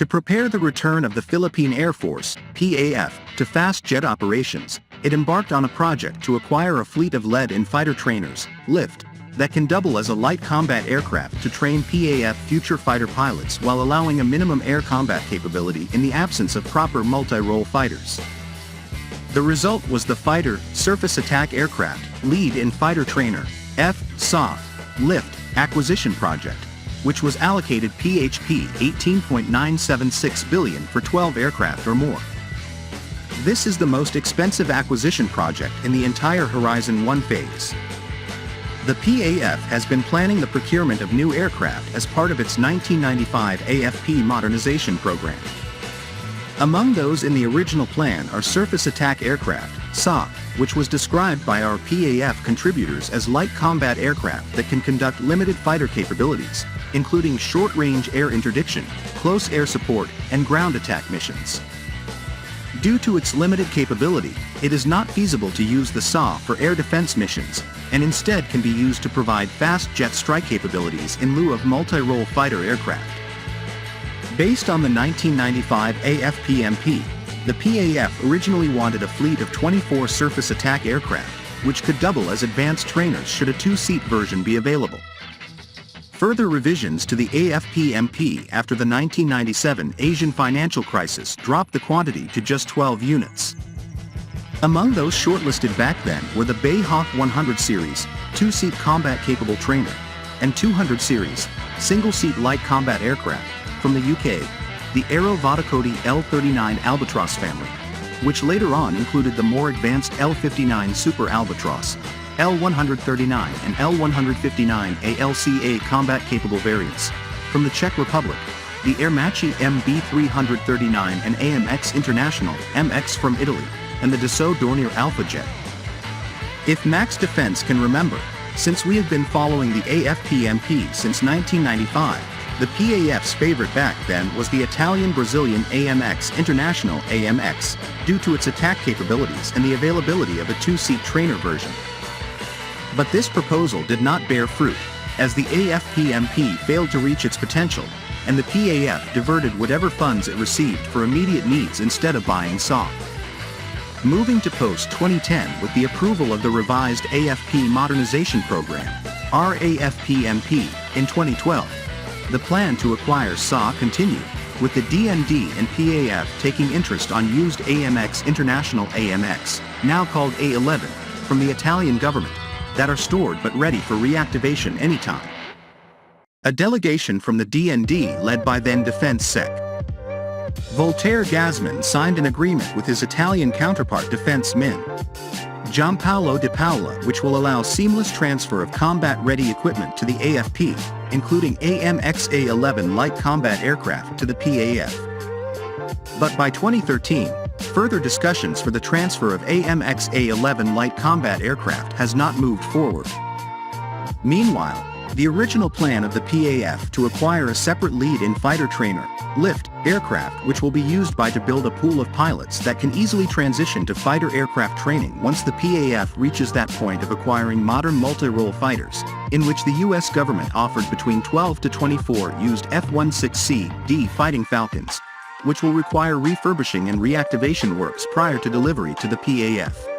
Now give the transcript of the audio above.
To prepare the return of the Philippine Air Force, PAF, to fast jet operations, it embarked on a project to acquire a fleet of lead-in fighter trainers, LIFT, that can double as a light combat aircraft to train PAF future fighter pilots while allowing a minimum air combat capability in the absence of proper multi-role fighters. The result was the Fighter Surface Attack Aircraft Lead-in Fighter Trainer, FSOF, LIFT, acquisition project, which was allocated PHP 18.976 billion for 12 aircraft or more. This is the most expensive acquisition project in the entire Horizon 1 phase. The PAF has been planning the procurement of new aircraft as part of its 1995 AFP modernization program. Among those in the original plan are Surface Attack Aircraft, SOF, which was described by our PAF contributors as light combat aircraft that can conduct limited fighter capabilities, including short-range air interdiction, close air support, and ground attack missions. Due to its limited capability, it is not feasible to use the SOF for air defense missions, and instead can be used to provide fast jet strike capabilities in lieu of multi-role fighter aircraft. Based on the 1995 AFPMP, the PAF originally wanted a fleet of 24 surface attack aircraft, which could double as advanced trainers should a two-seat version be available. Further revisions to the AFPMP after the 1997 Asian financial crisis dropped the quantity to just 12 units. Among those shortlisted back then were the Bayhawk 100 series, two-seat combat-capable trainer, and 200 series, single-seat light combat aircraft, from the UK, the Aero Vodacoti L-39 Albatross family, which later on included the more advanced L-59 Super Albatross, L-139 and L-159 ALCA combat-capable variants, from the Czech Republic, the Aermacchi MB-339 and AMX International MX from Italy, and the Dassault Dornier Alpha jet. If Max Defense can remember, since we have been following the AFPMP since 1995, the PAF's favorite back then was the Italian-Brazilian AMX International AMX, due to its attack capabilities and the availability of a two-seat trainer version. But this proposal did not bear fruit, as the AFPMP failed to reach its potential, and the PAF diverted whatever funds it received for immediate needs instead of buying SOF. Moving to post-2010 with the approval of the revised AFP modernization program, RAFPMP, in 2012, the plan to acquire SOF continued, with the DND and PAF taking interest on used AMX International AMX, now called A11, from the Italian government, that are stored but ready for reactivation anytime. A delegation from the DND led by then Defense Sec. Voltaire Gasman signed an agreement with his Italian counterpart Defense Min. Giampaolo Di Paola, which will allow seamless transfer of combat-ready equipment to the AFP, including AMX-A11 light combat aircraft to the PAF. But by 2013, further discussions for the transfer of AMX-A11 light combat aircraft has not moved forward. Meanwhile, the original plan of the PAF to acquire a separate lead-in fighter trainer, LIFT, aircraft which will be used to build a pool of pilots that can easily transition to fighter aircraft training once the PAF reaches that point of acquiring modern multi-role fighters, in which the US government offered between 12 to 24 used F-16C/D Fighting Falcons, which will require refurbishing and reactivation works prior to delivery to the PAF.